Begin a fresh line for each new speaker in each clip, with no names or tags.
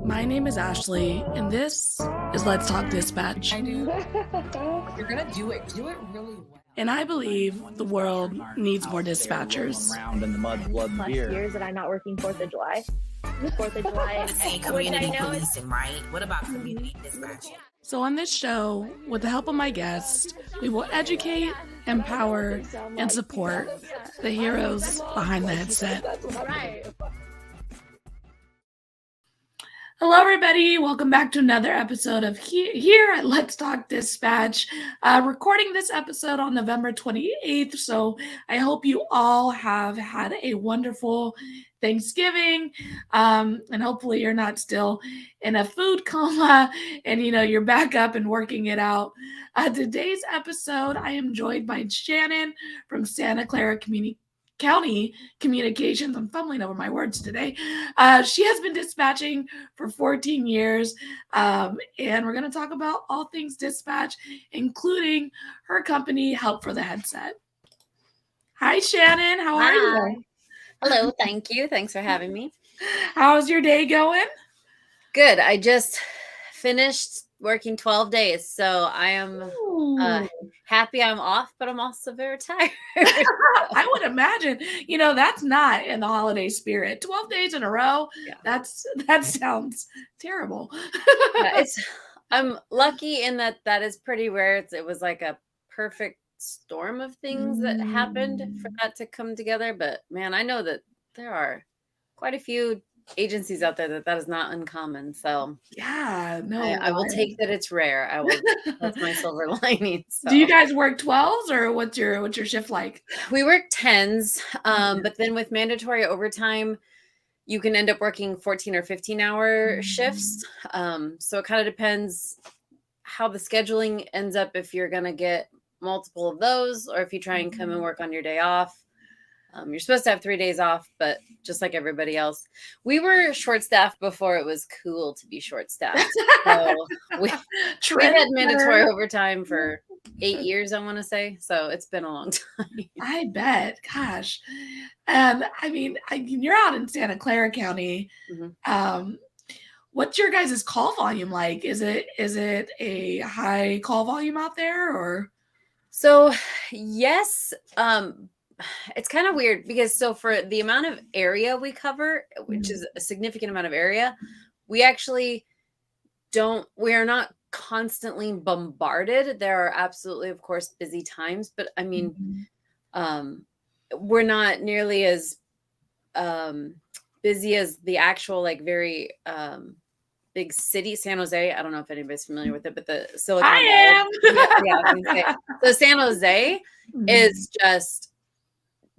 My name is Ashley, and this is Let's Talk Dispatch.
I do. If you're gonna do it really well.
And I believe the world needs more dispatchers.
Around in the mud, blood, and
plus
beer.
years that I'm not working 4th of July. 4th of July.
Say community policing, right? What about community dispatch?
So on this show, with the help of my guests, we will educate, empower, and support the heroes behind the headset.
Right.
Hello, everybody. Welcome back to another episode of here at Let's Talk Dispatch. Recording this episode on November 28th, so I hope you all have had a wonderful Thanksgiving, and hopefully you're not still in a food coma and, you're back up and working it out. Today's episode, I am joined by Shannon from Santa Clara County Communications. I'm fumbling over my words today. She has been dispatching for 14 years, and we're going to talk about all things dispatch, including her company, Help for the Headset. Hi, Shannon. How are you?
Hello. Thank you. Thanks for having me.
How's your day going?
Good. I just finished working 12 days, so I am happy I'm off, but I'm also very tired.
I would imagine, that's not in the holiday spirit. 12 days in a row,
Yeah.
that sounds terrible.
I'm lucky in that is pretty rare. It was like a perfect storm of things that happened for that to come together. But man, I know that there are quite a few agencies out there that is not uncommon. So
yeah, no,
I will take that it's rare. I will. That's my silver lining. So.
Do you guys work 12s or what's your shift like?
We work 10s, but then with mandatory overtime, you can end up working 14 or 15-hour shifts. So it kind of depends how the scheduling ends up, if you're going to get multiple of those or if you try and come and work on your day off. You're supposed to have 3 days off, but just like everybody else, we were short-staffed before it was cool to be short-staffed. So we had mandatory overtime for 8 years, I want to say. So it's been a long time.
I bet. Gosh. You're out in Santa Clara County. Mm-hmm. What's your guys' call volume like? Is it a high call volume out there, or?
So, yes. It's kind of weird because for the amount of area we cover, which is a significant amount of area, we actually we are not constantly bombarded. There are absolutely, of course, busy times, but I mean, we're not nearly as busy as the actual, very big city, San Jose. I don't know if anybody's familiar with it, but the Silicon Valley.
I am.
Yeah. So San Jose is just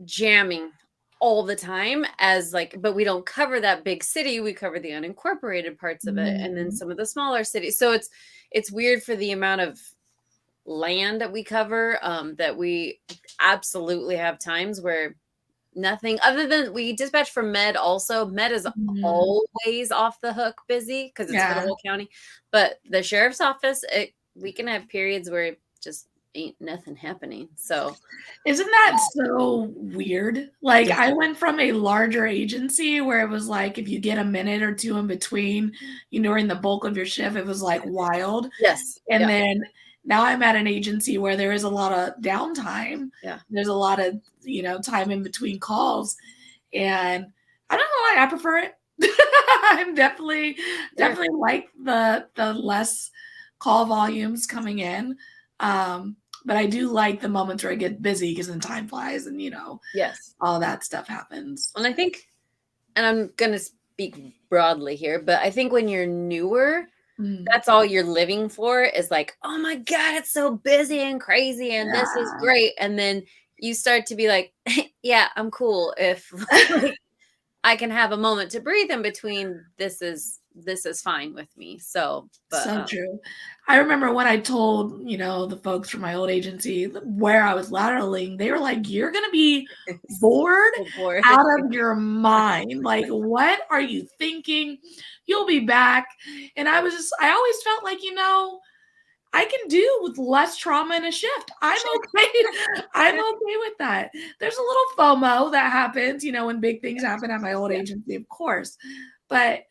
jamming all the time but we don't cover that big city. We cover the unincorporated parts of it and then some of the smaller cities. So it's weird for the amount of land that we cover, that we absolutely have times where nothing other than we dispatch for Med also. Med is always off the hook busy because it's for the whole county. But the sheriff's office, we can have periods where it just ain't nothing happening. So
isn't that so weird? I went from a larger agency where it was like if you get a minute or two in between, during the bulk of your shift, it was wild.
Yes.
And then now I'm at an agency where there is a lot of downtime.
Yeah.
There's a lot of, time in between calls. And I don't know why I prefer it. I'm definitely like the less call volumes coming in. But I do like the moments where I get busy because then time flies and,
yes,
all that stuff happens.
And I think, and I'm going to speak broadly here, but I think when you're newer, that's all you're living for is oh my God, it's so busy and crazy and this is great. And then you start to be like, yeah, I'm cool if I can have a moment to breathe in between. This is fine with me. So
true. I remember when I told, the folks from my old agency where I was lateraling, they were like, you're going to be bored out of your mind. What are you thinking? You'll be back. And I always felt like, I can do with less trauma in a shift. I'm okay. I'm okay with that. There's a little FOMO that happens, when big things happen at my old agency, of course. But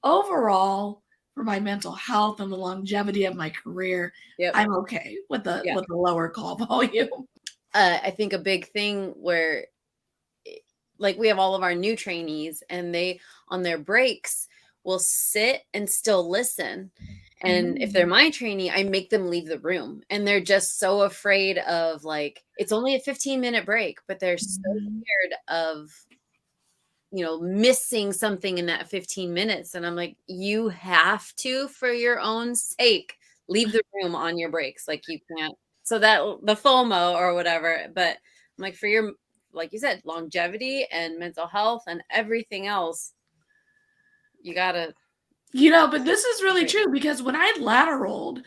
overall, for my mental health and the longevity of my career, I'm okay with the lower call volume.
I think a big thing where, like, we have all of our new trainees, and they on their breaks will sit and still listen. And if they're my trainee, I make them leave the room, and they're just so afraid of, like, it's only a 15-minute break, but they're so scared of, missing something in that 15 minutes. And I'm like, you have to, for your own sake, leave the room on your breaks. Like, you can't, so that the FOMO or whatever. But I'm like, for your, like you said, longevity and mental health and everything else, you gotta.
But this is really true, because when I lateraled,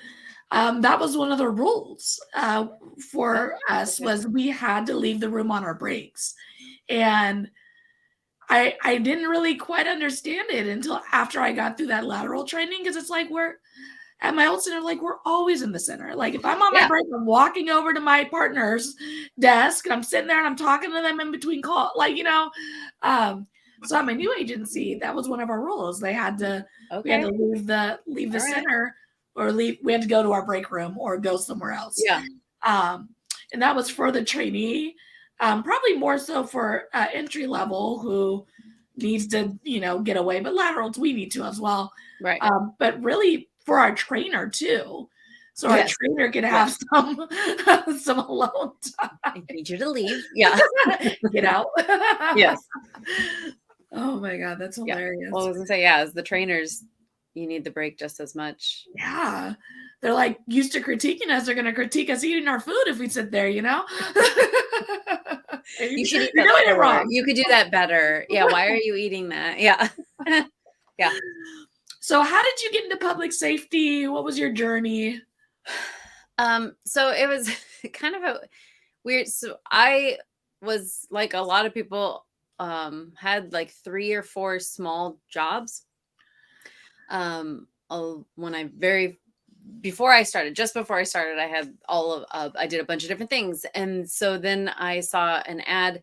that was one of the rules for us, was we had to leave the room on our breaks. And I didn't really quite understand it until after I got through that lateral training, because it's like, we're at my old center, like, we're always in the center. Like, if I'm on my break, I'm walking over to my partner's desk and I'm sitting there and I'm talking to them in between calls, like, so at my new agency, that was one of our rules. They had to, we had to leave the center, or we had to go to our break room or go somewhere else. And that was for the trainee, probably more so for entry level, who needs to, get away, but laterals, we need to as well.
Right.
But really for our trainer too. So our trainer could have some alone time.
I need you to leave.
Get out.
Yes.
Oh my God, that's hilarious.
Well, I was gonna say, as the trainers, you need the break just as much.
Yeah. They're like used to critiquing us. They're going to critique us eating our food if we sit there,
You should eat that doing it wrong. You could do that better. Yeah. Why are you eating that? Yeah. Yeah.
So how did you get into public safety? What was your journey?
So it was kind of a weird, so I was, like a lot of people, had like 3 or 4 small jobs. Before I started, I had I did a bunch of different things. And so then I saw an ad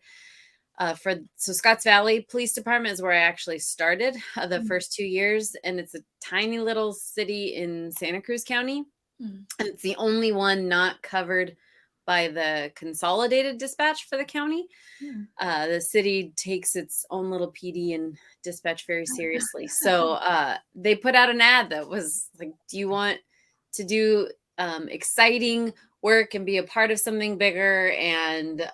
so Scotts Valley Police Department is where I actually started the first 2 years. And it's a tiny little city in Santa Cruz County. And it's the only one not covered by the consolidated dispatch for the county. The city takes its own little PD and dispatch very seriously. So they put out an ad that was like, do you want to do exciting work and be a part of something bigger? And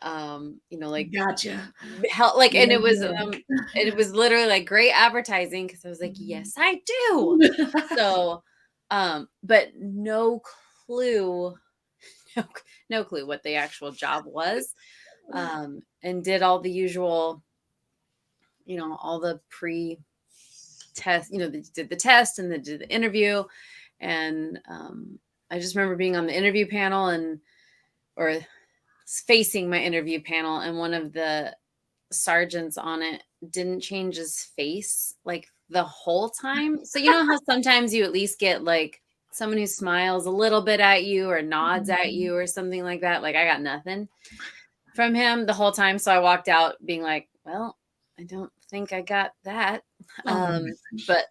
like,
gotcha.
Help, like, and it was literally like great advertising, because I was like, yes, I do. So but no clue what the actual job was. And did all the usual, all the pre-test, they did the test and they did the interview. And I just remember being on the interview panel or facing my interview panel, and one of the sergeants on it didn't change his face like the whole time. So how sometimes you at least get like someone who smiles a little bit at you or nods at you or something like that. Like, I got nothing from him the whole time. So I walked out being like, well, I don't think I got that. But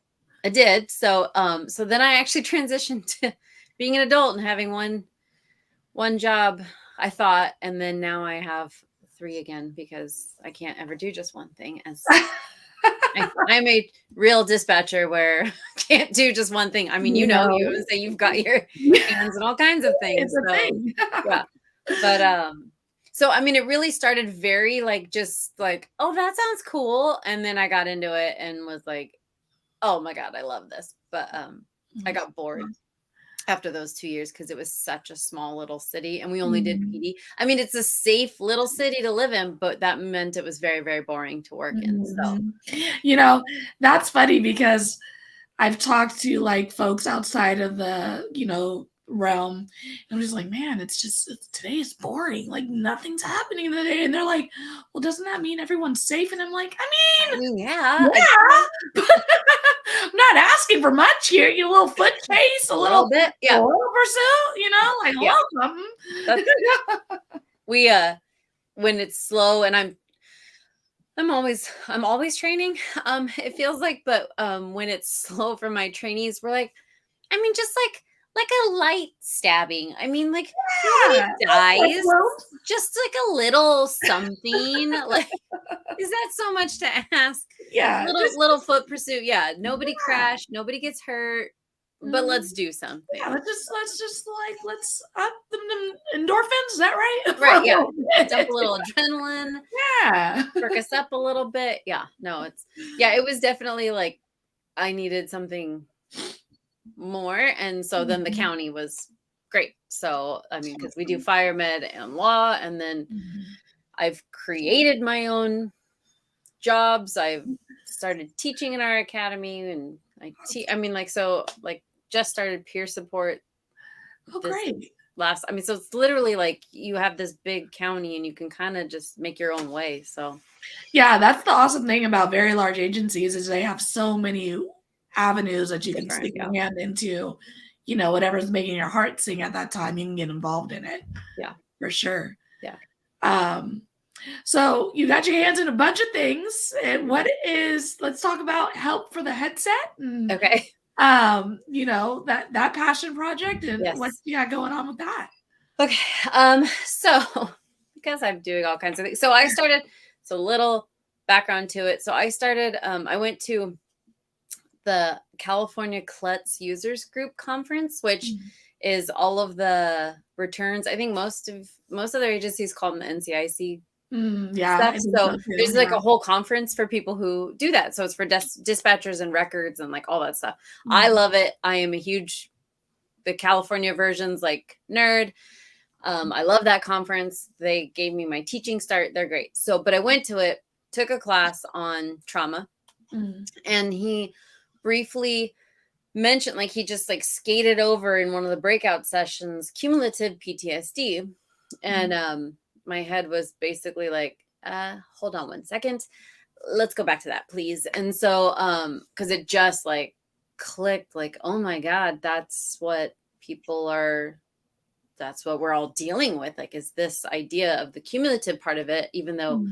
I did. So then I actually transitioned to being an adult and having one job, I thought, and then now I have 3 again, because I can't ever do just one thing. As I'm a real dispatcher where I can't do just one thing. I mean, you would say you've got your hands in all kinds of things.
It's a thing.
Yeah. But so I mean, it really started very like, just like, oh, that sounds cool. And then I got into it and was like, oh my God, I love this. But I got bored after those 2 years, because it was such a small little city and we only did PD. I mean, it's a safe little city to live in, but that meant it was very, very boring to work in. So,
that's funny, because I've talked to like folks outside of the, realm, and I'm just like, man, today is boring. Like, nothing's happening today. And they're like, well, doesn't that mean everyone's safe? And I'm like, I mean,
yeah.
I'm not asking for much here. You little foot chase, a little
bit,
a little pursuit, like a little something.
We when it's slow and I'm always training. It feels like, but when it's slow for my trainees, we're like, I mean, just like a light stabbing. I mean, like
Yeah.
nobody dies.
Well,
Just like a little something. Like, is that so much to ask?
yeah.
Little foot pursuit. Yeah. Nobody
Yeah.
crashed. Nobody gets hurt. But
Mhm.
let's do something.
Yeah, let's up them endorphins. Is that right?
Right. Yeah. Dump a little adrenaline.
Yeah.
Perk us up a little bit. Yeah. No, it was definitely like I needed something more. And so then the
Mhm.
county was great. So, I mean, because we do fire med and law, and then
Mhm.
I've created my own jobs. I've started teaching in our academy, and I mean, like, so, like, just started peer support
Oh,
this
great.
I mean, so it's literally like you have this big county and you can kind of just make your own way. So,
Yeah, that's the awesome thing about very large agencies is they have so many avenues that you can
different.
stick
Yeah.
your hand into. Whatever's making your heart sing at that time, you can get involved in it.
Yeah.
For sure.
Yeah.
So you got your hands in a bunch of things. And let's talk about help for the headset and
Okay.
that passion project and
Yes.
what you got going on with that.
Okay. So because I'm doing all kinds of things. So little background to it. So I went to the California Klutz Users Group Conference, which is all of the returns. I think most other agencies call them the NCIC
Yeah.
stuff. So there's like a whole conference for people who do that. So it's for dispatchers and records and like all that stuff. I love it. I am the California version's like nerd. I love that conference. They gave me my teaching start. They're great. So, but I went to it, took a class on trauma, and he briefly mentioned, like, he just like skated over in one of the breakout sessions, cumulative PTSD. And my head was basically like, hold on 1 second. Let's go back to that, please. And so, because it just like clicked, like, oh my God, that's what we're all dealing with. Like, is this idea of the cumulative part of it, even though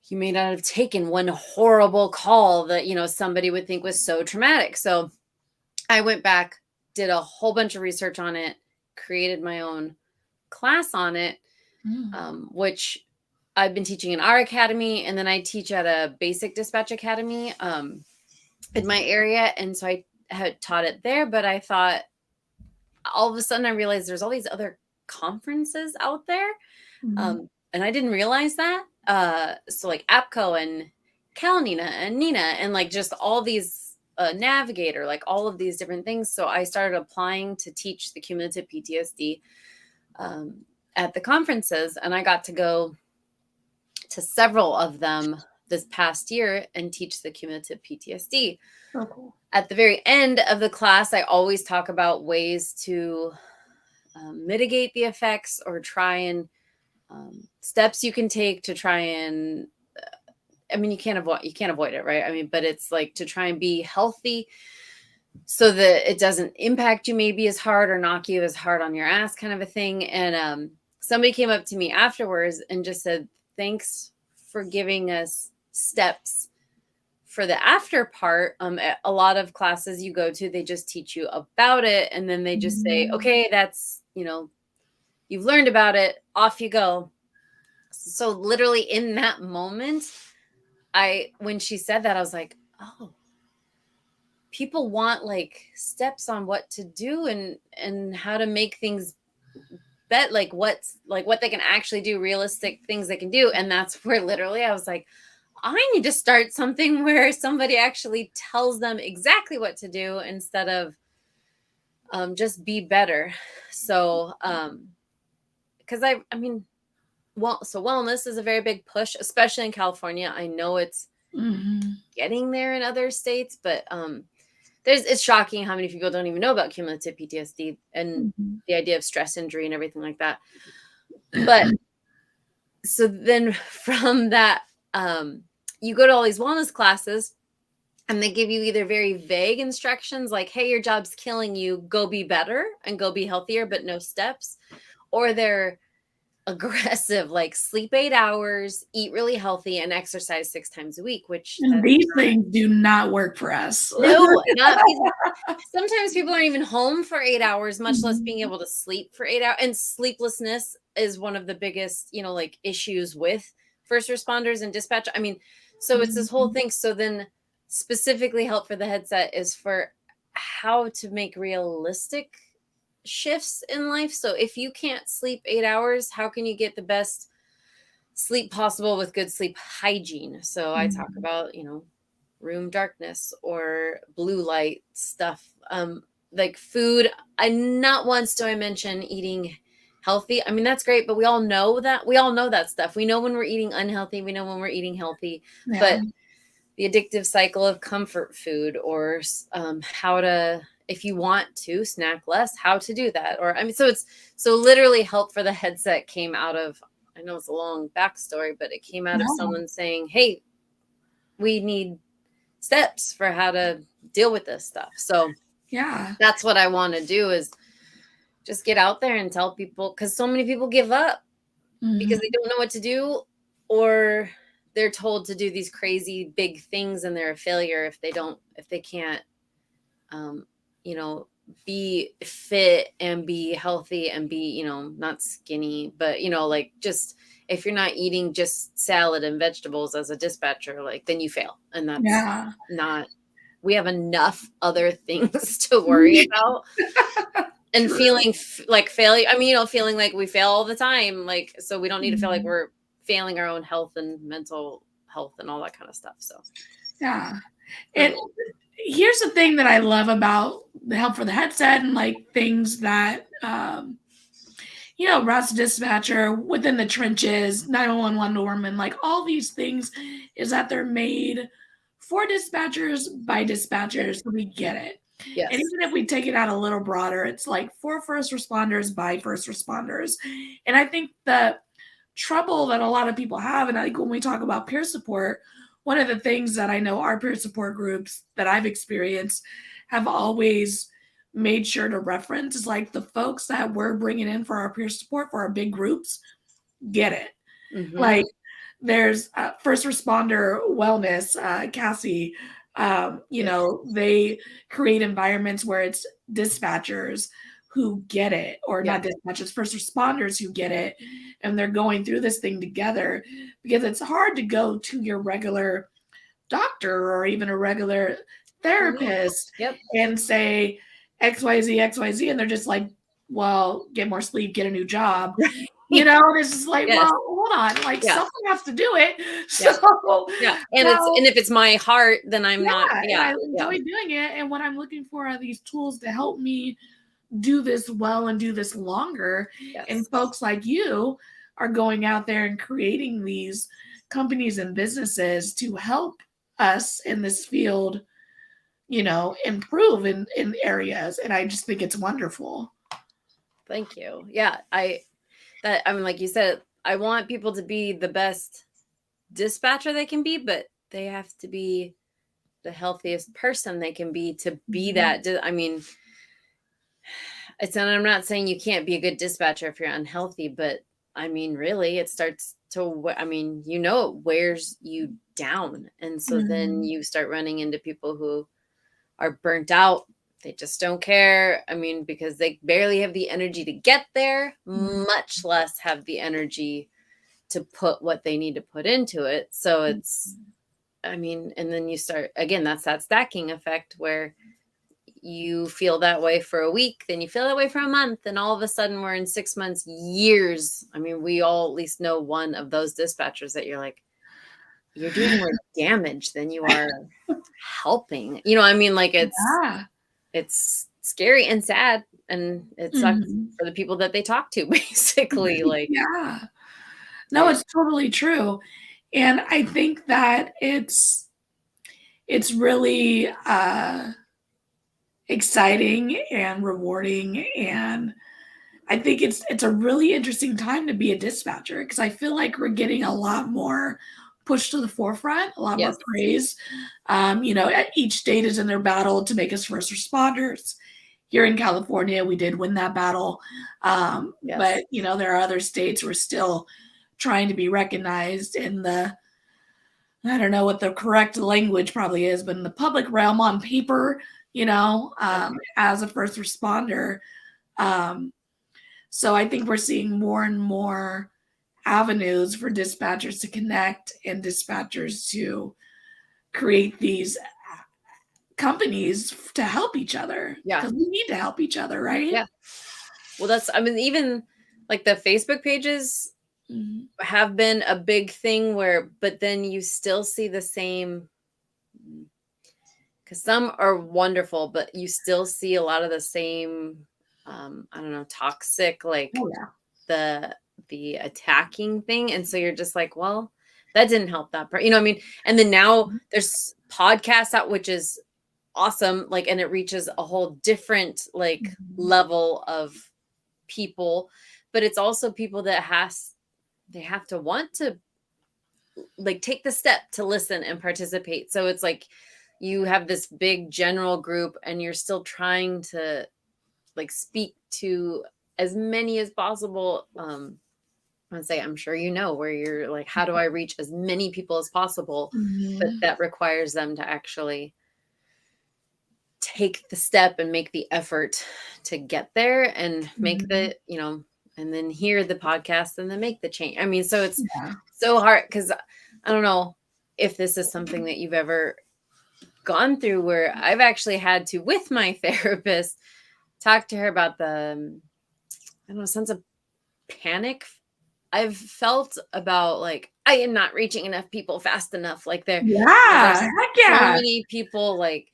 you may not have taken one horrible call that, somebody would think was so traumatic. So I went back, did a whole bunch of research on it, created my own class on it, which I've been teaching in our academy. And then I teach at a basic dispatch academy in my area. And so I had taught it there, but I thought all of a sudden I realized there's all these other conferences out there. And I didn't realize that. So like APCO and CalNina and Nina and like just all these Navigator, like all of these different things. So I started applying to teach the cumulative PTSD at the conferences, and I got to go to several of them this past year and teach the cumulative PTSD.
Oh, cool.
At the very end of the class, I always talk about ways to mitigate the effects or try and steps you can take to try and I mean, you can't avoid it, right? I mean, but it's like to try and be healthy so that it doesn't impact you maybe as hard or knock you as hard on your ass, kind of a thing. And somebody came up to me afterwards and just said, thanks for giving us steps for the after part. A lot of classes you go to, they just teach you about it. And then they just say, okay, that's, you've learned about it, off you go. So literally in that moment, when she said that, I was like, oh, people want like steps on what to do and how to make things bet, like what they can actually do, realistic things they can do. And that's where literally I was like, I need to start something where somebody actually tells them exactly what to do instead of just be better. So because I mean, so wellness is a very big push, especially in California. I know it's getting there in other states, but it's shocking how many people don't even know about cumulative PTSD and the idea of stress injury and everything like that. But so then from that, you go to all these wellness classes and they give you either very vague instructions like, hey, your job's killing you, go be better and go be healthier, but no steps. Or they're aggressive, like sleep 8 hours, eat really healthy, and exercise 6 times a week, which
And
that's
these
not,
things do not work for us.
no, not feasible. Sometimes people aren't even home for 8 hours, much less being able to sleep for 8 hours. And sleeplessness is one of the biggest, like issues with first responders and dispatch. I mean, so it's this whole thing. So then specifically Help for the Headset is for how to make realistic shifts in life. So if you can't sleep 8 hours, how can you get the best sleep possible with good sleep hygiene? So I talk about, room darkness or blue light stuff, like food. Not once do I mention eating healthy. I mean, that's great, but we all know that stuff. We know when we're eating unhealthy, we know when we're eating healthy.
Yeah.
But the addictive cycle of comfort food, or how to, if you want to snack less, how to do that. Or, I mean, so literally Help for the Headset came out of, I know it's a long backstory, but it came out of someone saying, hey, we need steps for how to deal with this stuff. So
Yeah.
that's what I want to do, is just get out there and tell people, because so many people give up because they don't know what to do, or they're told to do these crazy big things and they're a failure if they can't, be fit and be healthy and be, not skinny, but, like, just if you're not eating just salad and vegetables as a dispatcher, like, then you fail. And that's not, we have enough other things to worry about. And feeling like failure. I mean, feeling like we fail all the time. Like, so we don't need to feel like we're failing our own health and mental health and all that kind of stuff. So,
yeah. And here's the thing that I love about the Help for the Headset and like things that, Russ Dispatcher, Within the Trenches, 911 Wonder Woman, like all these things is that they're made for dispatchers by dispatchers. So we get it.
yes.
And even if we take it out a little broader, it's like for first responders by first responders. And I think the trouble that a lot of people have, and I think when we talk about peer support, one of the things that I know our peer support groups that I've experienced have always made sure to reference is like the folks that we're bringing in for our peer support for our big groups get it. Like there's first responder wellness, Cassie, they create environments where it's dispatchers who get it, or not dispatchers, first responders who get it, and they're going through this thing together, because it's hard to go to your regular doctor or even a regular therapist and say XYZ, and they're just like, well, get more sleep, get a new job. And it's just like, well, hold on, like someone has to do it. So
and if it's my heart, then I'm not. Yeah,
I enjoy doing it. And what I'm looking for are these tools to help me do this well and do this longer. And folks like you are going out there and creating these companies and businesses to help us in this field, improve in areas. And I just think it's wonderful.
Thank you. Yeah, like you said, I want people to be the best dispatcher they can be, but they have to be the healthiest person they can be to be that. I mean, I'm not saying you can't be a good dispatcher if you're unhealthy, but I mean, really, it starts to, it wears you down. And so then you start running into people who are burnt out. They just don't care. I mean, because they barely have the energy to get there, much less have the energy to put what they need to put into it. So it's, and then you start, again, that's that stacking effect where you feel that way for a week, then you feel that way for a month, and all of a sudden we're in 6 months, years. I mean, we all at least know one of those dispatchers that you're like, you're doing more damage than you are helping. Like it's scary and sad, and it sucks for the people that they talk to, basically. Like,
no, it's totally true. And I think that it's really exciting and rewarding, and I think it's a really interesting time to be a dispatcher, because I feel like we're getting a lot more pushed to the forefront, a lot more praise. Each state is in their battle to make us first responders, here in California, we did win that battle.
Yes.
But, you know, there are other states who are still trying to be recognized in the, I don't know what the correct language probably is, but in the public realm on paper, you know, as a first responder. So I think we're seeing more and more avenues for dispatchers to connect and dispatchers to create these companies to help each other.
Yeah.
Because we need to help each other, right?
Yeah. Well, that's, I mean, even like the Facebook pages have been a big thing where, but then you still see the same, because some are wonderful, but you still see a lot of the same, I don't know, toxic, like the attacking thing. And so you're just like, well, that didn't help that part. You know what I mean? And then now there's podcasts out, which is awesome. Like, and it reaches a whole different like level of people, but it's also people that they have to want to like take the step to listen and participate. So it's like you have this big general group and you're still trying to like speak to as many as possible. I'd say, I'm sure you know, where you're like, how do I reach as many people as possible? But that requires them to actually take the step and make the effort to get there and make the, you know, and then hear the podcast and then make the change. I mean, so it's so hard because I don't know if this is something that you've ever gone through, where I've actually had to, with my therapist, talk to her about the, I don't know, sense of panic I've felt about like, I am not reaching enough people fast enough. Like there's so many people like,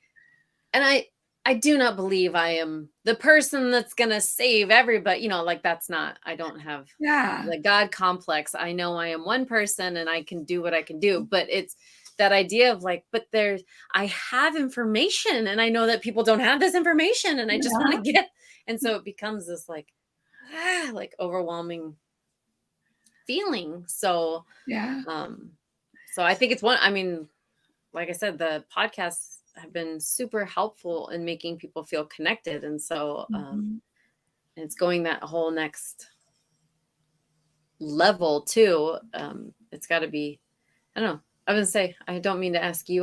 and I do not believe I am the person that's going to save everybody, you know, like that's not, I don't have the God complex. I know I am one person and I can do what I can do, but it's that idea of like, but I have information and I know that people don't have this information and I just want to get, and so it becomes this like overwhelming feeling. So, so I think it's one, I mean, like I said, the podcasts have been super helpful in making people feel connected. And so, it's going that whole next level too. It's got to be, I don't know. I was gonna say, I don't mean to ask you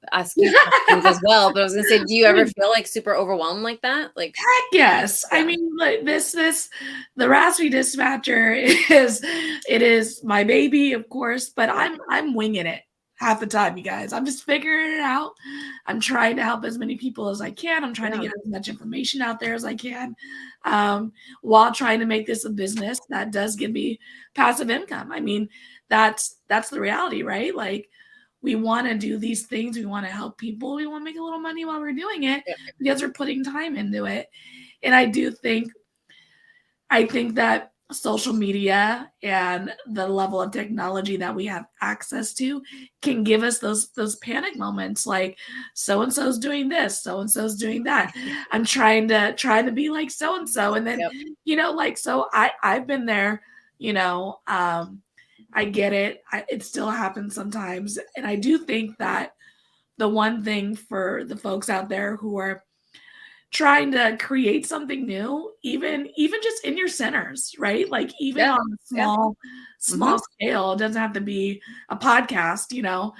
questions as well, but I was gonna say, do you ever feel like super overwhelmed like that? Like,
heck yes. I mean, like the Raspy Dispatcher is my baby, of course, but I'm winging it half the time, you guys. I'm just figuring it out. I'm trying to help as many people as I can. I'm trying to get as much information out there as I can, while trying to make this a business that does give me passive income. I mean, that's the reality, right? Like, we want to do these things. We want to help people. We want to make a little money while we're doing it because we're putting time into it. And I think that social media and the level of technology that we have access to can give us those panic moments, like so-and-so's doing this, so-and-so's doing that. I'm trying to be like so-and-so. And then, you know, like, so I've been there, you know, I get it. It still happens sometimes. And I do think that the one thing for the folks out there who are trying to create something new, even just in your centers, right? Like even on a small scale, it doesn't have to be a podcast, you know.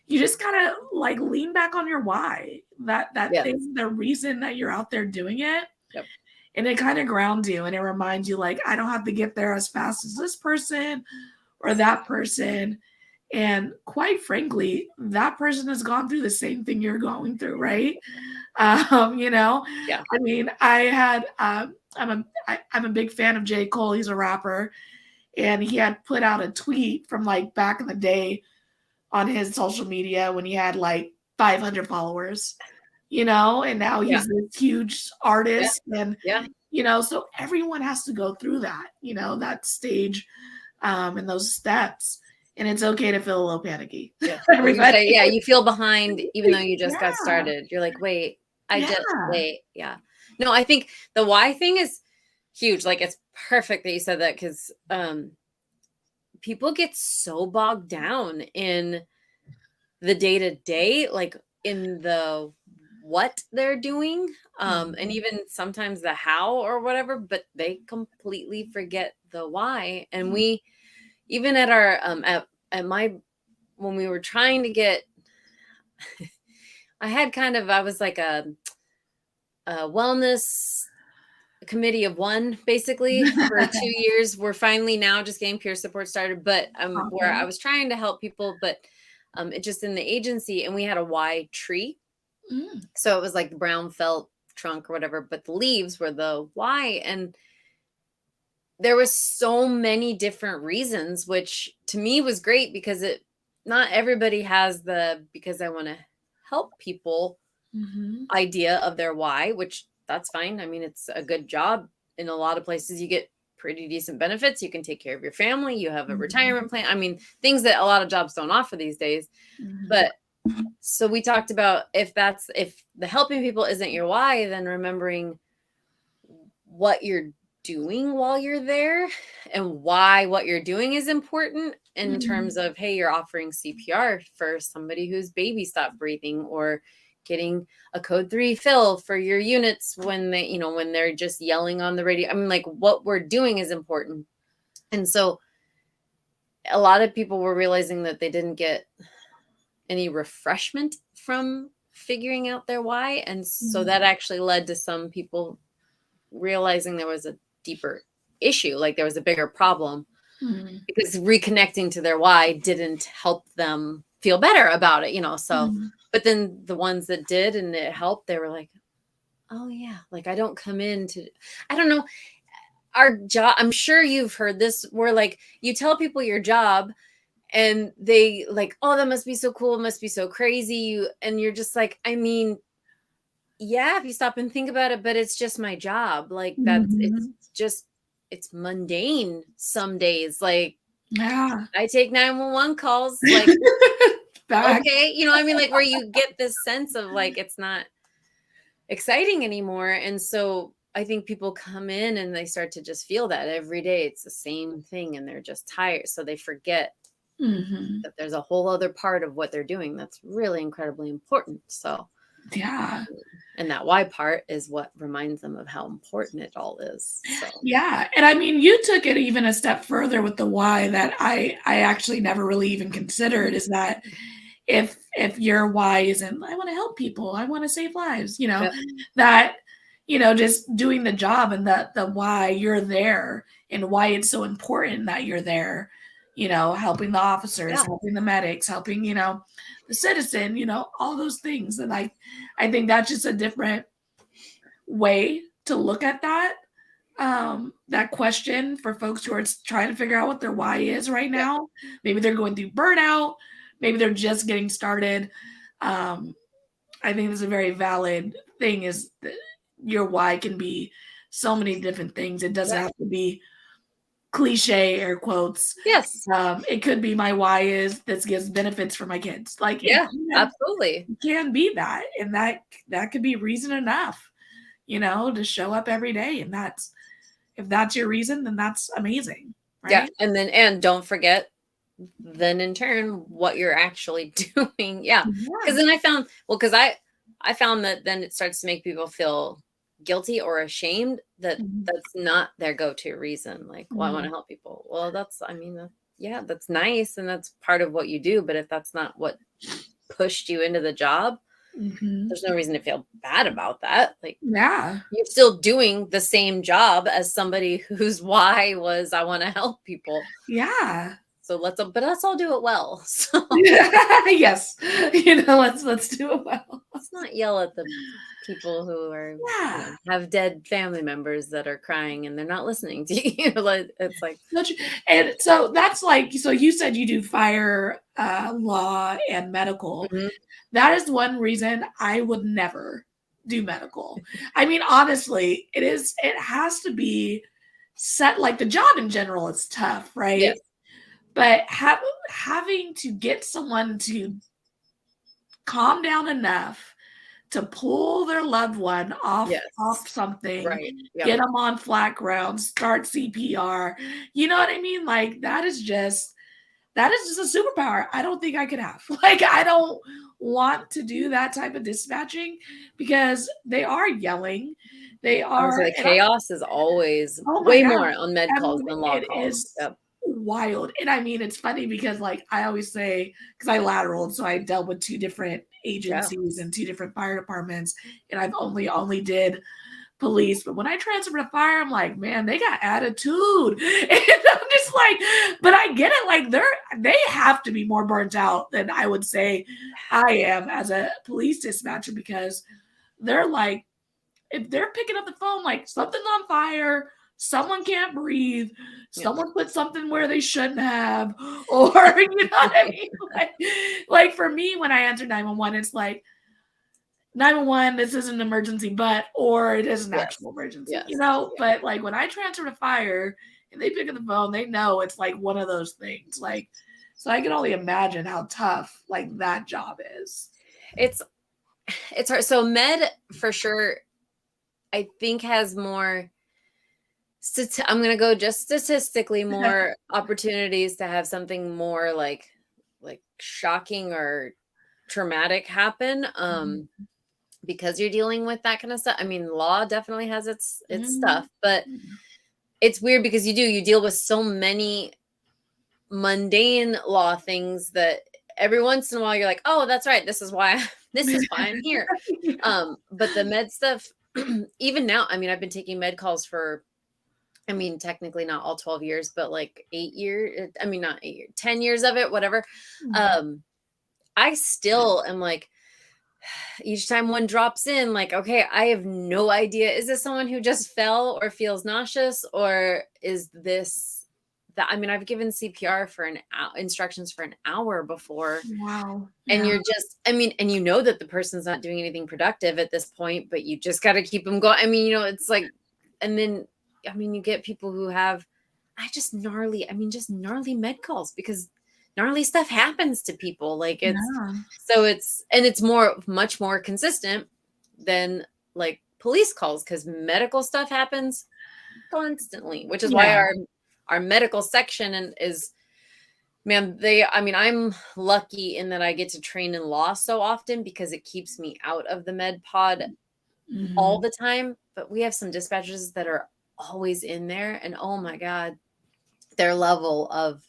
You just kind of like lean back on your why. That thing, the reason that you're out there doing it. And it kind of grounds you and it reminds you, like, I don't have to get there as fast as this person or that person. And quite frankly, that person has gone through the same thing you're going through, right? You know, I mean, I'm a big fan of J. Cole. He's a rapper, and he had put out a tweet from like back in the day on his social media when he had like 500 followers, you know, and now he's this huge artist and, you know, so everyone has to go through that, you know, that stage, and those steps. And it's okay to feel a little panicky.
Everybody. You feel behind even though you just got started. You're like, wait, No, I think the why thing is huge. Like, it's perfect that you said that because people get so bogged down in the day-to-day, like in the what they're doing, and even sometimes the how or whatever, but they completely forget the why. And we, even at our at my, when we were trying to get, I was like a wellness committee of one, basically, for 2 years. We're finally now just getting peer support started, but where I was trying to help people, but it just in the agency, and we had a why tree. So it was like the brown felt trunk or whatever, but the leaves were the why. And there was so many different reasons, which to me was great, because not everybody has the, because I want to help people idea of their why, which that's fine. I mean, it's a good job. In a lot of places you get pretty decent benefits. You can take care of your family. You have a retirement plan. I mean, things that a lot of jobs don't offer these days. But so we talked about, if the helping people isn't your why, then remembering what you're doing while you're there and why what you're doing is important, in terms of, hey, you're offering CPR for somebody whose baby stopped breathing, or getting a code 3 fill for your units when they, when they're just yelling on the radio. I mean, like, what we're doing is important. And so a lot of people were realizing that they didn't get any refreshment from figuring out their why. And so that actually led to some people realizing there was a deeper issue, like there was a bigger problem, because reconnecting to their why didn't help them feel better about it, so but then the ones that did and it helped, they were like, oh yeah, like I don't come in to, I don't know, our job, I'm sure you've heard this, where like you tell people your job and they like, oh, that must be so cool, it must be so crazy, and you're just like, I mean, yeah, if you stop and think about it, but it's just my job. Like it's mundane some days. Like,
Yeah.
I take 911 calls, like, okay, I mean, like, where you get this sense of like, it's not exciting anymore. And so I think people come in and they start to just feel that every day it's the same thing, and they're just tired. So they forget that there's a whole other part of what they're doing that's really incredibly important. So
yeah.
And that why part is what reminds them of how important it all is. So.
Yeah. And I mean, you took it even a step further with the why that I actually never really even considered, is that if your why isn't, I want to help people, I want to save lives, that, just doing the job, and the why you're there and why it's so important that you're there, helping the officers, helping the medics, helping, the citizen, all those things. And I think that's just a different way to look at that question for folks who are trying to figure out what their why is right now. Maybe they're going through burnout. Maybe they're just getting started. I think it's a very valid thing, is that your why can be so many different things. It doesn't have to be cliche, air quotes.
Yes.
It could be, my why is this gives benefits for my kids. Like,
absolutely.
It can be that. And that could be reason enough, to show up every day. And if that's your reason, then that's amazing. Right?
Yeah. And don't forget, then in turn, what you're actually doing. Yeah. Because then I found that then it starts to make people feel guilty or ashamed that that's not their go-to reason. Like, well, I want to help people. Well, that's nice. And that's part of what you do. But if that's not what pushed you into the job, there's no reason to feel bad about that. Like, you're still doing the same job as somebody whose why was, I want to help people.
Yeah.
So let's all do it well. So.
Yes. Let's do it well.
Let's not yell at the people who are have dead family members that are crying and they're not listening to you. It's like,
and so that's like, so you said you do fire, law, and medical. That is one reason I would never do medical. I mean, honestly, it has to be set, like the job in general is tough, right?
Yes.
But having to get someone to calm down enough to pull their loved one off something, get them on flat ground, start CPR, you know what I mean? Like, that's that is just a superpower I don't think I could have. Like, I don't want to do that type of dispatching because they are yelling. They are,
The chaos is always
oh my
way
God.
more on med calls than law
It
calls.
is
Yep.
wild. And I mean, it's funny because like I always say, because I lateraled, so I dealt with 2 different agencies and 2 different fire departments, and I've only did police. But when I transferred to fire, I'm like, man, they got attitude. And I'm just like, but I get it. Like they have to be more burnt out than I would say I am as a police dispatcher, because they're like, if they're picking up the phone, like something's on fire, someone can't breathe, someone put something where they shouldn't have, or you know what I mean? Like for me, when I answer 911, it's like 911, this is an emergency, or it is an actual emergency, you know? But like when I transfer to fire and they pick up the phone, they know it's like one of those things. Like, so I can only imagine how tough like that job is.
It's hard. So med for sure, I think has more, I'm going to go just statistically more opportunities to have something more like shocking or traumatic happen. Because you're dealing with that kind of stuff. I mean, law definitely has its stuff, but it's weird because you deal with so many mundane law things that every once in a while you're like, oh, that's right. This is why I'm here. But the med stuff, even now, I mean, I've been taking med calls for, I mean, technically not all 12 years, but like 8 years. I mean, not 8 years, 10 years of it, whatever. I still am like, each time one drops in, like, okay, I have no idea. Is this someone who just fell or feels nauseous, or is this that? I mean, I've given CPR for instructions for an hour before.
Wow.
And you're just, I mean, and you know that the person's not doing anything productive at this point, but you just got to keep them going. I mean, you know, it's like, and then, I mean, you get people who have, just gnarly med calls, because gnarly stuff happens to people. Like it's much more consistent than like police calls, because medical stuff happens constantly, which is why our medical section is, man, I'm lucky in that I get to train in law so often, because it keeps me out of the med pod all the time. But we have some dispatchers that are always in there, and oh my God, their level of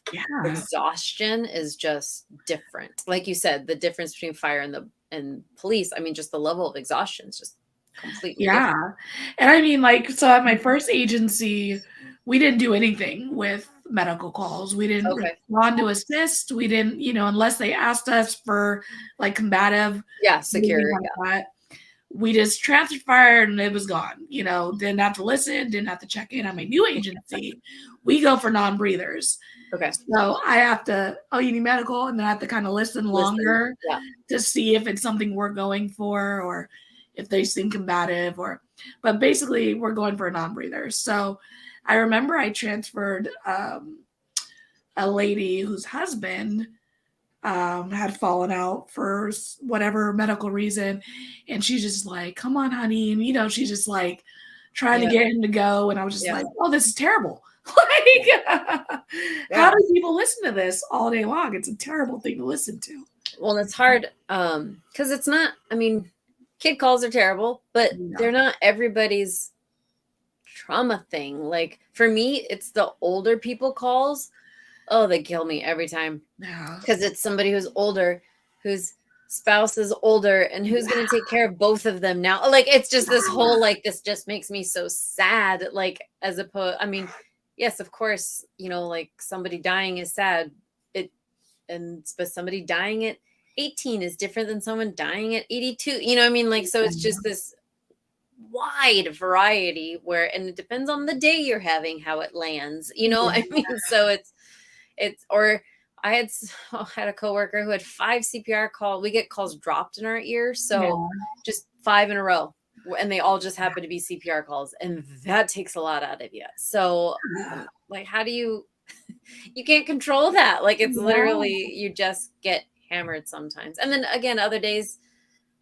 exhaustion is just different. Like you said, the difference between fire and police, I mean, just the level of exhaustion is just completely different.
And I mean, like, so at my first agency, we didn't do anything with medical calls. We didn't respond to assist. We didn't, you know, unless they asked us for like combative
security.
We just transferred fire and it was gone. You know, didn't have to listen, didn't have to check in. On my new agency, we go for non-breathers.
Okay.
So I have to, you need medical, and then I have to kind of listen longer to see if it's something we're going for, or if they seem combative, but basically we're going for a non-breather. So I remember I transferred a lady whose husband had fallen out for whatever medical reason, and she's just like, come on, honey, and you know, she's just like trying to get him to go, and I was just like, oh, this is terrible. Like, how do people listen to this all day long? It's a terrible thing to listen to.
Well, it's hard because it's not, I mean, kid calls are terrible, but they're not everybody's trauma thing. Like for me, it's the older people calls. Oh, they kill me every time. Because it's somebody who's older, whose spouse is older, and who's going to take care of both of them now. Like, it's just this whole, like, this just makes me so sad. Like, as opposed, I mean, yes, of course, you know, like somebody dying is sad. But somebody dying at 18 is different than someone dying at 82. You know what I mean? Like, so it's just this wide variety and it depends on the day you're having, how it lands, you know. I mean, so or I had a coworker who had 5 CPR calls. We get calls dropped in our ear, so just 5 in a row, and they all just happen to be CPR calls, and that takes a lot out of you. So like, how do you can't control that. Like, it's literally, you just get hammered sometimes. And then again, other days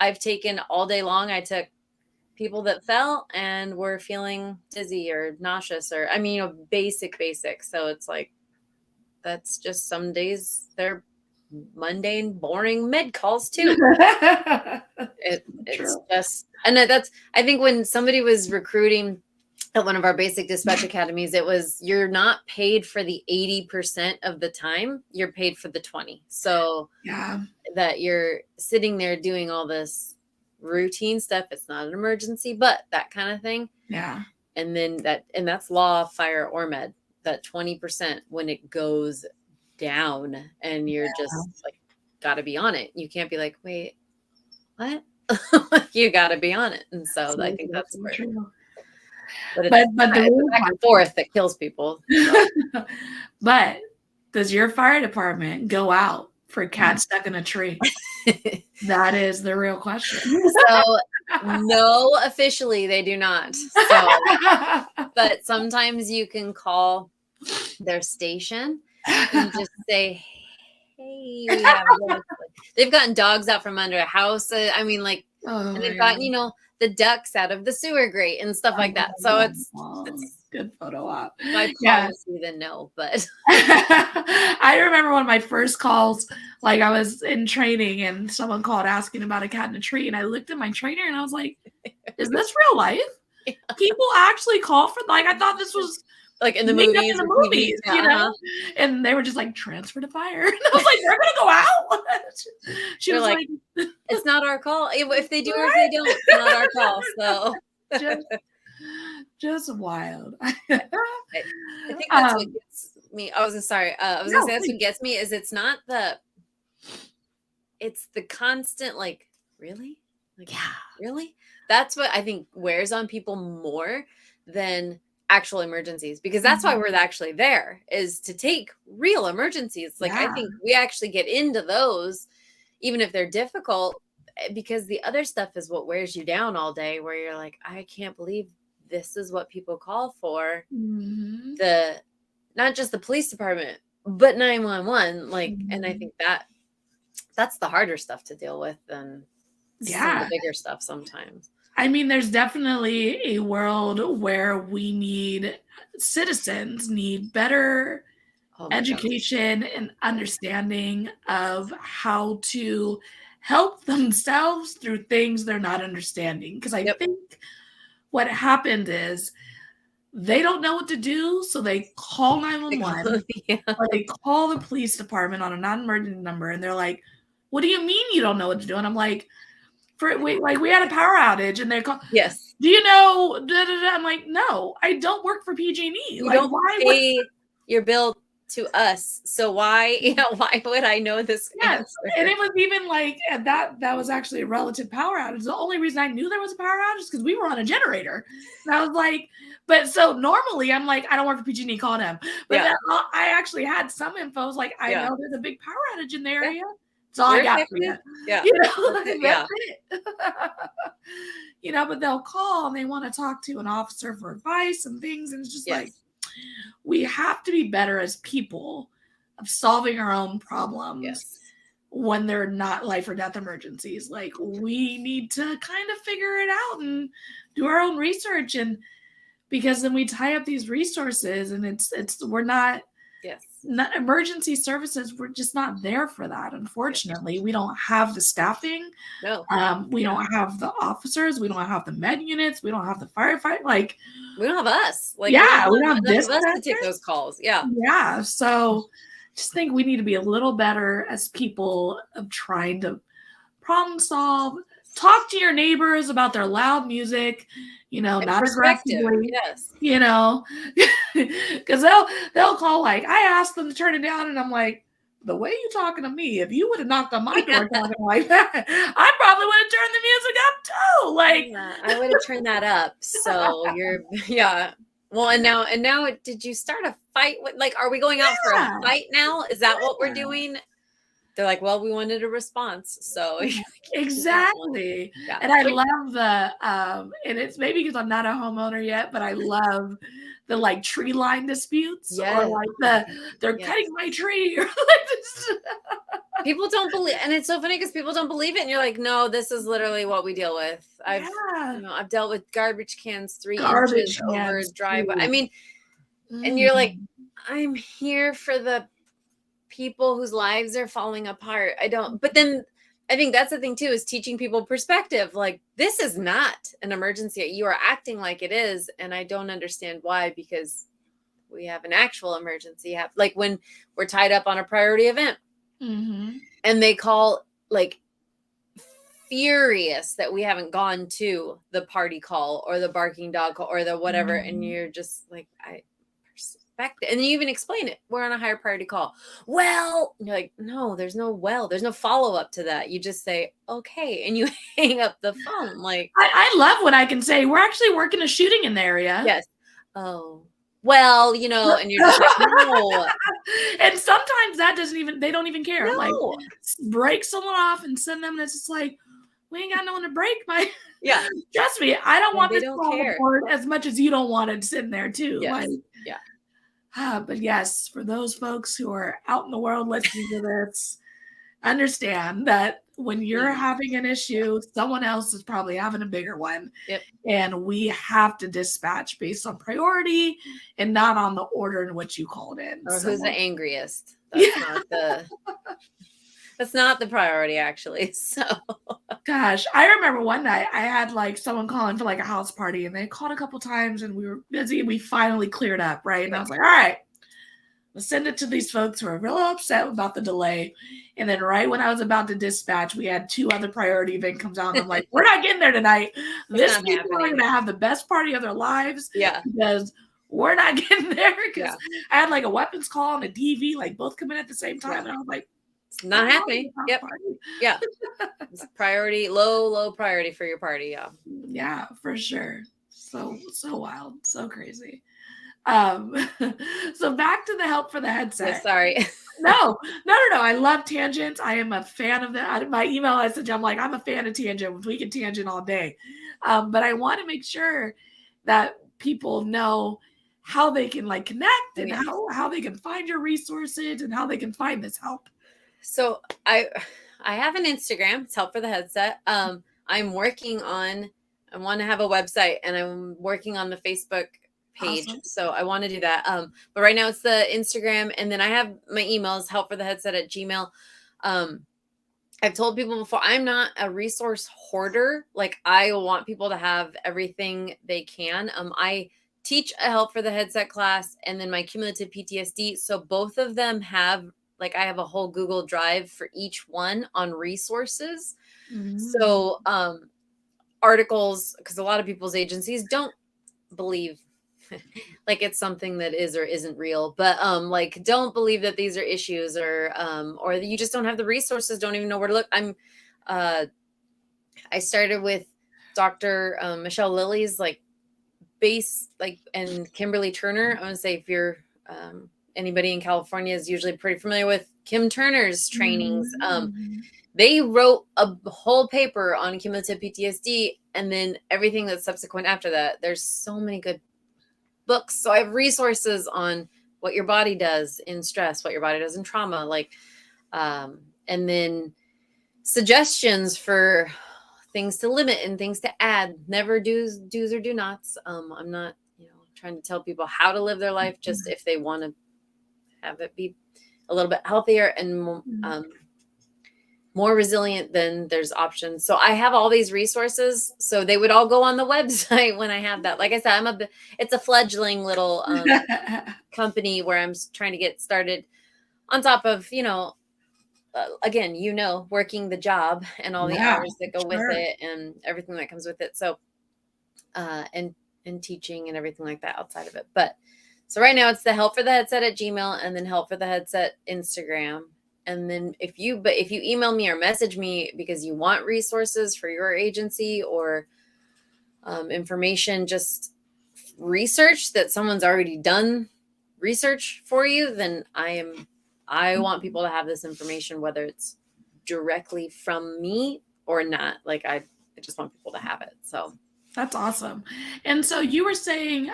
I've taken all day long, I took people that fell and were feeling dizzy or nauseous, or, I mean, you know, basic. So it's like, that's just some days they're mundane, boring med calls too. It's
True.
just, and that's, I think when somebody was recruiting at one of our basic dispatch academies, it was, you're not paid for the 80% of the time, you're paid for the 20. So
Yeah.
that you're sitting there doing all this routine stuff. It's not an emergency, but that kind of thing.
Yeah.
And then that's law, fire, or med, that 20% when it goes down and you're just like, gotta be on it. You can't be like, wait, what? You gotta be on it. And so I think that's where,
true.
but
But
it's the back and forth that kills people. So.
But does your fire department go out for a cat stuck in a tree? That is the real question.
So no, officially they do not. So, but sometimes you can call their station and just say, hey, we have this. They've gotten dogs out from under a house. I mean, like, and they've gotten, you know, the ducks out of the sewer grate and stuff like that. So it's
good photo op.
I promise you the no, but
I remember one of my first calls, like I was in training and someone called asking about a cat in a tree, and I looked at my trainer and I was like, is this real life? Yeah. People actually call for, like, I thought this was
like in the movies,
in the movies, you know? And they were just like, transfer to fire. And I was like, they're gonna go out. She was like,
it's not our call. If they do or if they don't, it's not our call. So
just wild. I
think that's what gets me. I was gonna say that's what gets me is it's the constant, like, really? Like, yeah, really? That's what I think wears on people more than actual emergencies, because that's why we're actually there, is to take real emergencies. Like, I think we actually get into those, even if they're difficult, because the other stuff is what wears you down all day, where you're like, I can't believe this is what people call for. Not just the police department, but 911. Like, and I think that's the harder stuff to deal with than some of the bigger stuff sometimes.
I mean, there's definitely a world where citizens need better education and understanding of how to help themselves through things they're not understanding. Because I think what happened is they don't know what to do, so they call 911 or they call the police department on a non-emergency number, and they're like, what do you mean you don't know what to do? And I'm like, we had a power outage, and they call.
Yes.
Do you know? I'm like, no, I don't work for PG&E.
You don't pay your bill to us, so why would I know this?
Yes, and it was even like that was actually a relative power outage. The only reason I knew there was a power outage is because we were on a generator. And I was like, but so normally I'm like, I don't work for PG&E, call them. But then I actually had some info. I was like, I know there's a big power outage in the area. That's all I got for you.
Yeah.
You know, that's it. You know, but they'll call and they want to talk to an officer for advice and things. And it's just like, we have to be better as people of solving our own problems when they're not life or death emergencies. Like, we need to kind of figure it out and do our own research. And because then we tie up these resources, and we're not, emergency services, we're just not there for that. Unfortunately, we don't have the staffing.
No.
We don't have the officers. We don't have the med units. We don't have the firefight. Like,
we don't have us. Like,
we don't have this
us to take those calls.
Yeah. So just think we need to be a little better as people of trying to problem solve. Talk to your neighbors about their loud music, you know, not aggressively.
Yes.
You know, because they'll call, like, I asked them to turn it down, and I'm like, the way you talking to me, if you would have knocked on my door talking like that, I probably would have turned the music up too. Like,
I would have turned that up. So well, and now did you start a fight? Like, are we going out for a fight now? Is that what we're doing? They're like, well, we wanted a response. So
exactly. Yeah. And I love and it's maybe because I'm not a homeowner yet, but I love the, like, tree line disputes, or like they're cutting my tree. Or like
people don't believe, and it's so funny because people don't believe it. And you're like, no, this is literally what we deal with. I've dealt with garbage cans 3 inches over a driveway. I mean, and you're like, I'm here for the people whose lives are falling apart. But then I think that's the thing too, is teaching people perspective. Like, this is not an emergency. You are acting like it is. And I don't understand why, because we have an actual emergency. Like when we're tied up on a priority event and they call, like, furious that we haven't gone to the party call or the barking dog call or the whatever. And you're just like, I respect it. And you even explain it. We're on a higher priority call. Well, you're like, no, there's no follow-up to that. You just say, okay. And you hang up the phone. Like,
I love when I can say, we're actually working a shooting in the area.
Yes. Oh, well, and you're just like, no.
And sometimes they don't even care.
No.
Like, break someone off and send them. And it's just like, we ain't got no one to break my.
Yeah.
Trust me, I don't want
They
this
don't
fall
care.
apart as much as you don't want it sitting there too.
Yes.
Like,
yeah.
But yes, for those folks who are out in the world listening to this, understand that when you're having an issue, someone else is probably having a bigger one.
Yep.
And we have to dispatch based on priority and not on the order in which you called in.
Or who's the angriest. That's not the priority, actually. So,
gosh, I remember one night I had like someone calling for like a house party, and they called a couple times, and we were busy. And we finally cleared up, right? And I was like, all right, let's send it to these folks who are real upset about the delay. And then right when I was about to dispatch, we had 2 other priority event comes out. And I'm like, we're not getting there tonight. This people are going to have the best party of their lives.
Yeah.
Because we're not getting there. Because I had like a weapons call and a DV, like both come in at the same time. And I was like,
it's not happening. Yep. Yeah. It's priority, low priority for your party. Yeah.
Yeah, for sure. So wild. So crazy. So back to the help for the headset.
Yeah, sorry.
No. I love tangents. I am a fan of that. My email message, I'm like, I'm a fan of tangent. We can tangent all day. But I want to make sure that people know how they can like connect and how they can find your resources and how they can find this help.
So I have an Instagram. It's Help for the Headset. I want to have a website, and I'm working on the Facebook page. Awesome. So I want to do that. But right now it's the Instagram, and then I have my emails, helpfortheheadset@gmail. I've told people before, I'm not a resource hoarder. Like, I want people to have everything they can. I teach a Help for the Headset class and then my cumulative PTSD. So both of them have, like, I have a whole Google Drive for each one on resources. Mm-hmm. So articles, because a lot of people's agencies don't believe like it's something that is or isn't real, but like, don't believe that these are issues, or you just don't have the resources, don't even know where to look. I started with Dr. Michelle Lilly's like base, like, and Kimberly Turner. I want to say, if you're anybody in California is usually pretty familiar with Kim Turner's trainings. They wrote a whole paper on cumulative PTSD, and then everything that's subsequent after that. There's so many good books. So I have resources on what your body does in stress, what your body does in trauma, like, and then suggestions for things to limit and things to add. Never do's or do nots. I'm not, trying to tell people how to live their life, just if they want to have it be a little bit healthier and more resilient, then there's options. So I have all these resources. So they would all go on the website when I have that. Like I said, it's a fledgling little company where I'm trying to get started on top of, again, working the job and all the hours that go with it and everything that comes with it. So, and teaching and everything like that outside of it. But so right now it's the Help for the Headset at Gmail, and then Help for the Headset Instagram. And then if you email me or message me because you want resources for your agency or information, just research that someone's already done research for you, then I want people to have this information, whether it's directly from me or not. Like, I just want people to have it. So
that's awesome. And so you were saying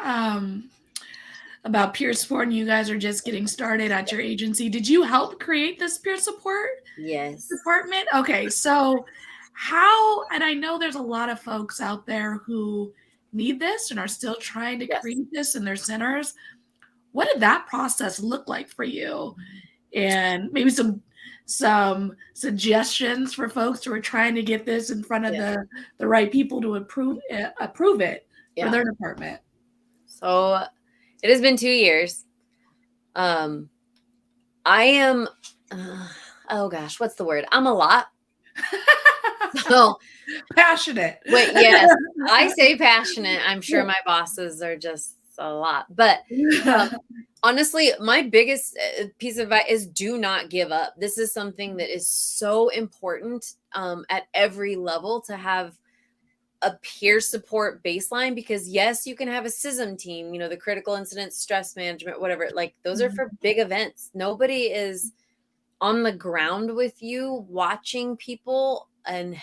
about peer support, and you guys are just getting started at your agency. Did you help create this peer support department? Okay, so how, and I know there's a lot of folks out there who need this and are still trying to create this in their centers. What did that process look like for you? and maybe some suggestions for folks who are trying to get this in front of the right people to approve it for their department.
So it has been 2 years. I am, oh gosh, what's the word? I'm a lot. So
passionate.
Wait, yes, I say passionate. I'm sure my bosses are just a lot. But honestly, my biggest piece of advice is do not give up. This is something that is so important at every level to have a peer support baseline, because yes, you can have a CISM team, you know, the critical incident stress management, whatever, like those are for big events. Nobody is on the ground with you watching people and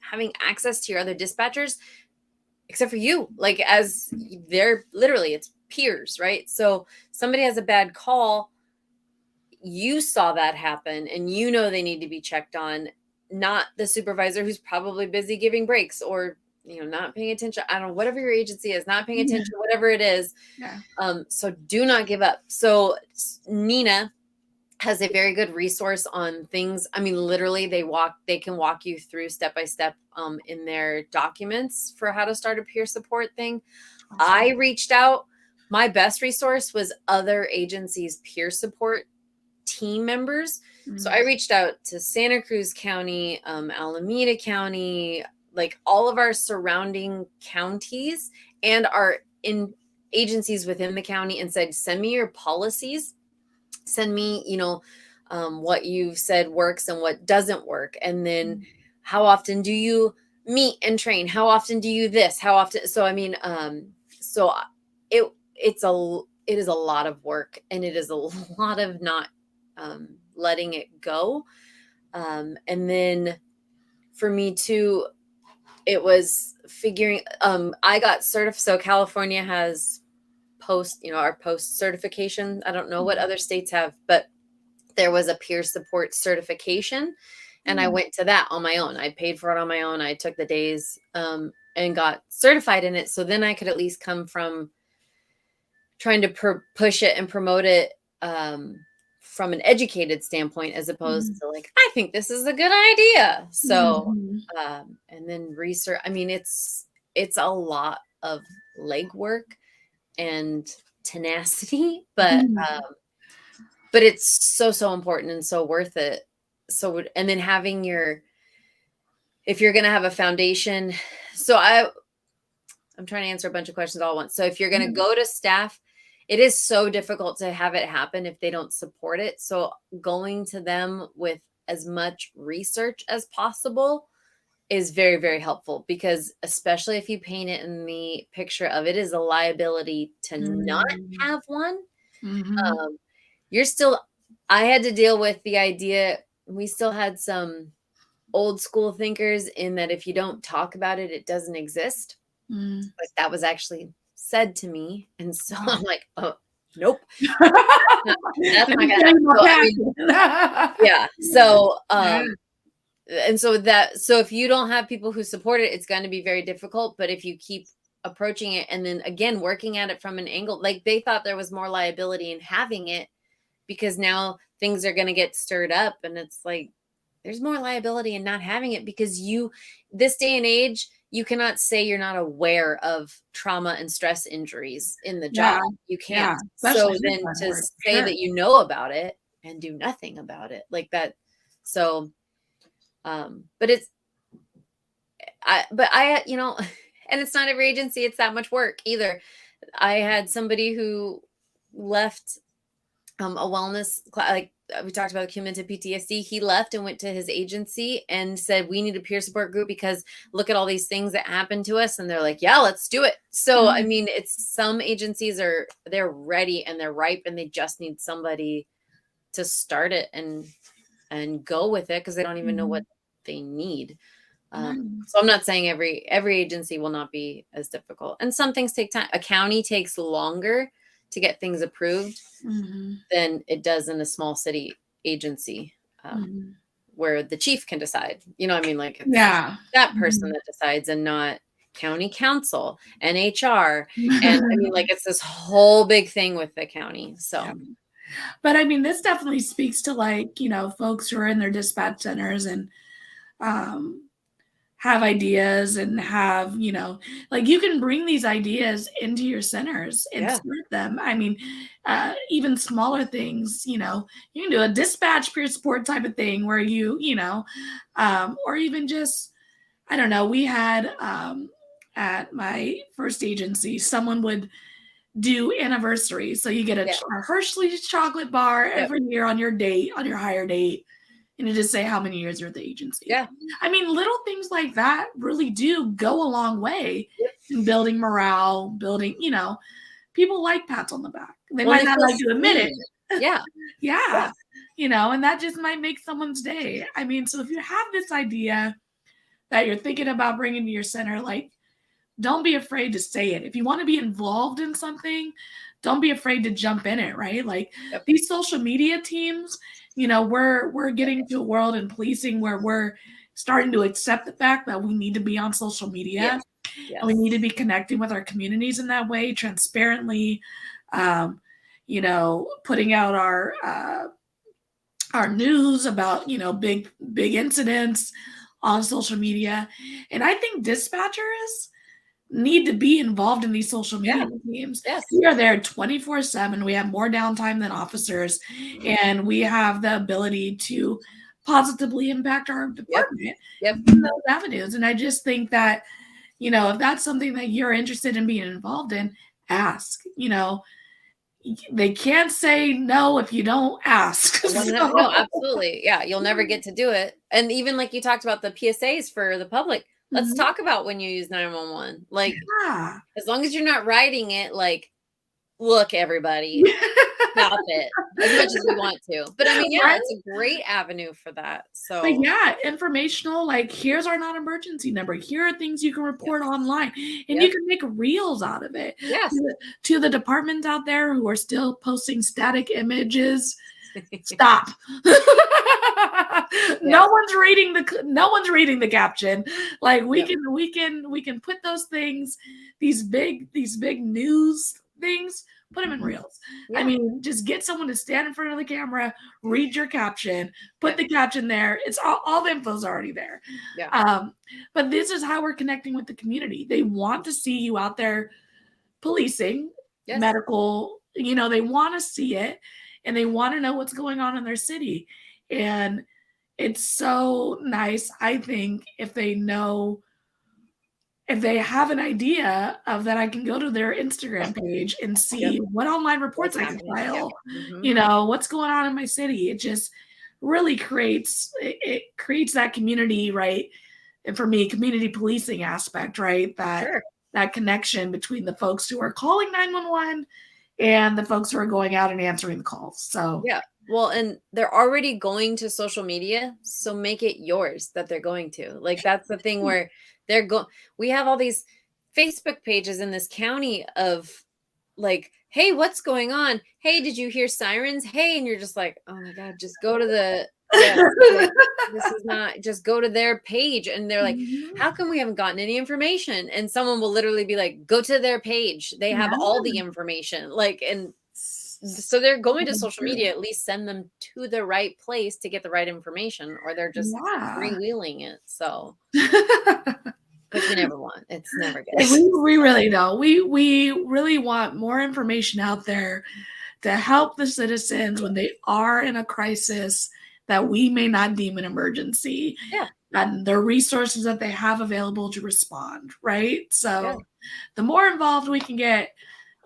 having access to your other dispatchers except for you, like as they're literally, it's peers, right? So somebody has a bad call, you saw that happen and you know they need to be checked on, not the supervisor who's probably busy giving breaks or, you know, not paying attention. I don't know, whatever your agency is, not paying attention, whatever it is. So do not give up. So Nina has a very good resource on things. I mean, literally they can walk you through step by step in their documents for how to start a peer support thing. Awesome. I reached out. My best resource was other agencies' peer support team members. So I reached out to Santa Cruz County, Alameda County, like all of our surrounding counties and our in agencies within the county, and said, send me your policies, send me, you know, what you've said works and what doesn't work. And then how often do you meet and train? How often do you this? How often? So, I mean, so it is a lot of work, and it is a lot of not letting it go. And then for me too, it was figuring, I got certified. So California has our post certification. I don't know what other states have, but there was a peer support certification, and I went to that on my own. I paid for it on my own. I took the days and got certified in it. So then I could at least come from trying to push it and promote it from an educated standpoint, as opposed to like, I think this is a good idea. So, and then research, I mean, it's a lot of legwork and tenacity, but it's so important and so worth it. So, and then having if you're going to have a foundation, so I'm trying to answer a bunch of questions all at once. So if you're going to go to staff, it is so difficult to have it happen if they don't support it. So going to them with as much research as possible is very, very helpful, because especially if you paint it in the picture of it is a liability to not have one, I had to deal with the idea. We still had some old school thinkers in that if you don't talk about it, it doesn't exist. But that was actually said to me. And so I'm like, oh, nope. That's not gonna happen. Yeah. So and so if you don't have people who support it, it's going to be very difficult. But if you keep approaching it and then again working at it from an angle, like they thought there was more liability in having it because now things are going to get stirred up, and it's like there's more liability in not having it, because this day and age, you cannot say you're not aware of trauma and stress injuries in the job. You can't. So then to say that you know about it and do nothing about it, like that. So, but I, you know, and it's not every agency it's that much work either. I had somebody who left a wellness class, like we talked about cumulative PTSD. He left and went to his agency and said, we need a peer support group because look at all these things that happened to us. And they're like, yeah, let's do it. So, I mean, it's some agencies they're ready and they're ripe, and they just need somebody to start it and go with it, because they don't even know what they need. So I'm not saying every agency will not be as difficult, and some things take time. A county takes longer to get things approved than it does in a small city agency, where the chief can decide, you know what I mean? Like, it's that person that decides, and not county council and HR. And I mean, like, it's this whole big thing with the county. So
But I mean, this definitely speaks to like, folks who are in their dispatch centers and um, have ideas and have, like you can bring these ideas into your centers and
Yeah.
start them. I mean, even smaller things, you can do a dispatch peer support type of thing where or even just, I don't know, we had at my first agency, someone would do anniversaries. So you get a Hershey's chocolate bar every year on your date, on your hire date, and you just say how many years you're at the agency.
Yeah.
I mean, little things like that really do go a long way in building morale, building, people like pats on the back. They might not like to admit it.
Yeah.
Yeah. And that just might make someone's day. I mean, so if you have this idea that you're thinking about bringing to your center, like, don't be afraid to say it. If you want to be involved in something, don't be afraid to jump in it, right? Like these social media teams, we're getting to a world in policing where we're starting to accept the fact that we need to be on social media and we need to be connecting with our communities in that way, transparently, putting out our news about, big incidents on social media. And I think dispatchers need to be involved in these social media teams.
Yes.
We are there 24/7. We have more downtime than officers, and we have the ability to positively impact our department in those avenues. And I just think that, if that's something that you're interested in being involved in, ask. They can't say no if you don't ask.
No, absolutely. Yeah, you'll never get to do it. And even like you talked about the PSAs for the public, let's talk about when you use 911. Like, as long as you're not writing it, like, look, everybody, stop it as much as we want to. But I mean, it's a great avenue for that. So,
informational. Like, here's our non-emergency number. Here are things you can report online, and you can make reels out of it.
Yes.
To the departments out there who are still posting static images, stop. No one's reading the caption. Like we can put those things, these big news things, put them in reels. I mean, just get someone to stand in front of the camera, read your caption, put the caption there. It's all the info's already there. But this is how we're connecting with the community. They want to see you out there policing, medical, they want to see it. And they want to know what's going on in their city. And it's so nice, I think, if they have an idea of that, I can go to their Instagram page and see what online reports I can file, what's going on in my city. It just really creates that community, right? And for me, community policing aspect, right? That connection between the folks who are calling 911 and the folks who are going out and answering the calls. So
well, and they're already going to social media, so make it yours that they're going to. Like, that's the thing where we have all these Facebook pages in this county of like, hey, what's going on? Hey, did you hear sirens? Hey, and you're just like, oh my God, just go to this is not, just go to their page. And they're like, how come we haven't gotten any information? And someone will literally be like, go to their page. They have all the information. Like, and so they're going to social media, at least send them to the right place to get the right information, or they're just freewheeling it. So, but you never want, it's never good.
We really don't. We really want more information out there to help the citizens when they are in a crisis that we may not deem an emergency, and the resources that they have available to respond, right? So the more involved we can get,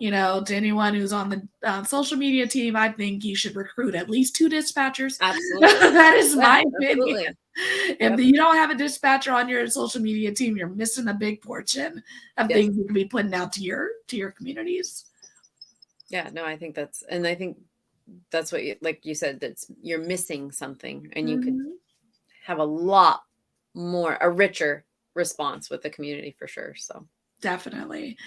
to anyone who's on the social media team, I think you should recruit at least 2 dispatchers.
Absolutely.
That is my opinion. If you don't have a dispatcher on your social media team, you're missing a big portion of things you can be putting out to your communities.
Yeah, no, I think that's what you said, you're missing something, and you could have a richer response with the community for sure. So
definitely.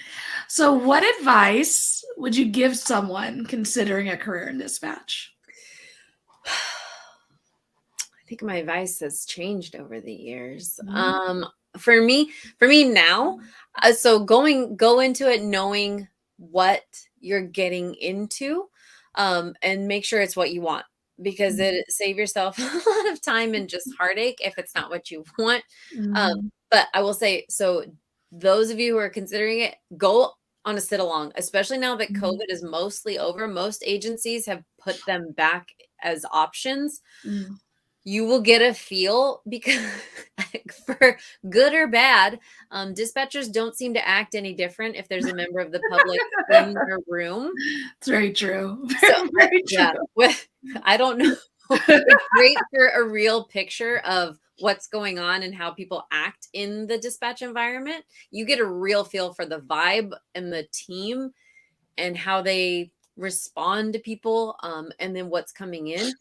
So what advice would you give someone considering a career in dispatch?
I think my advice has changed over the years. For me now, so go into it knowing what you're getting into. and make sure it's what you want, because it save yourself a lot of time and just heartache if it's not what you want. But I will say, so those of you who are considering it, go on a sit along, especially now that COVID is mostly over. Most agencies have put them back as options. You will get a feel, because for good or bad, dispatchers don't seem to act any different if there's a member of the public in the room.
It's very true.
Very true. Yeah, I don't know. It's great for a real picture of what's going on and how people act in the dispatch environment. You get a real feel for the vibe and the team and how they respond to people, and then what's coming in.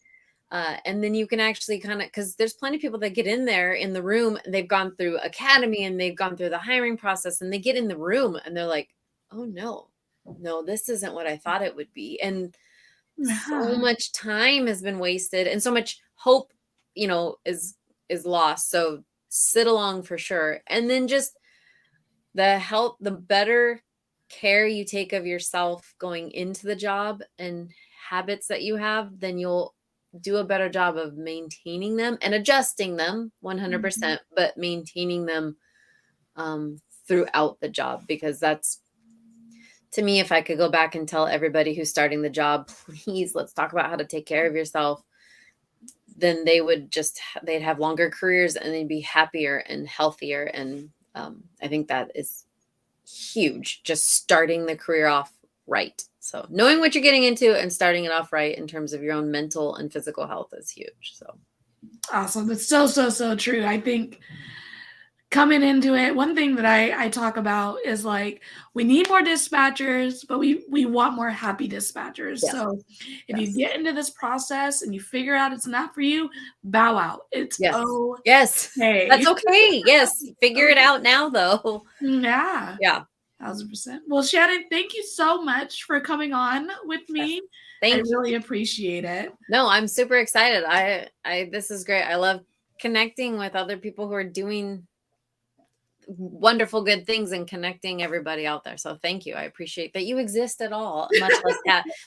And then you can actually kind of, because there's plenty of people that get in there in the room, and they've gone through academy and they've gone through the hiring process, and they get in the room and they're like, oh no, this isn't what I thought it would be. And so much time has been wasted, and so much hope, is lost. So sit along for sure. And then just the better care you take of yourself going into the job and habits that you have, then you'll do a better job of maintaining them and adjusting them 100%, but maintaining them throughout the job. Because that's, to me, if I could go back and tell everybody who's starting the job, please, let's talk about how to take care of yourself, then they'd have longer careers and they'd be happier and healthier. And I think that is huge, just starting the career off right. So knowing what you're getting into and starting it off right in terms of your own mental and physical health is huge. So
awesome. It's so true. I think coming into it, one thing that I talk about is like, we need more dispatchers, but we want more happy dispatchers. Yes. So if you get into this process and you figure out it's not for you, bow out. It's okay.
Yes. That's okay. Yes. Figure it out now though.
Yeah.
Yeah.
1,000%. Well, Shannon, thank you so much for coming on with me. I really appreciate it.
No, I'm super excited. This is great. I love connecting with other people who are doing wonderful, good things and connecting everybody out there. So thank you. I appreciate that you exist at all,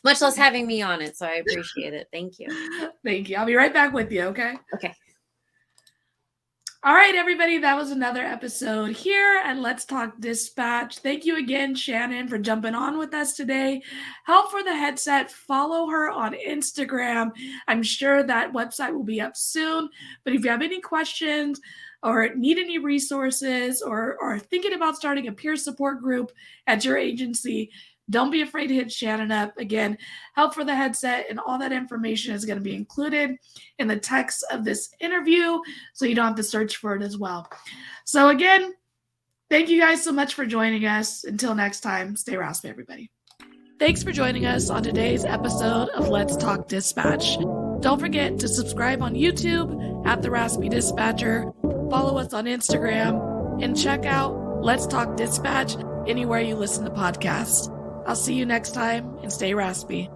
much less having me on it. So I appreciate it. Thank you.
Thank you. I'll be right back with you. Okay.
Okay.
All right, everybody, that was another episode here at Let's Talk Dispatch. Thank you again, Shannon, for jumping on with us today. Help for the Headset. Follow her on Instagram. I'm sure that website will be up soon. But if you have any questions or need any resources or are thinking about starting a peer support group at your agency, don't be afraid to hit Shannon up. Again, Help for the Headset, and all that information is going to be included in the text of this interview, so you don't have to search for it as well. So again, thank you guys so much for joining us. Until next time, stay raspy, everybody. Thanks for joining us on today's episode of Let's Talk Dispatch. Don't forget to subscribe on YouTube at The Raspy Dispatcher, follow us on Instagram, and check out Let's Talk Dispatch anywhere you listen to podcasts. I'll see you next time, and stay raspy.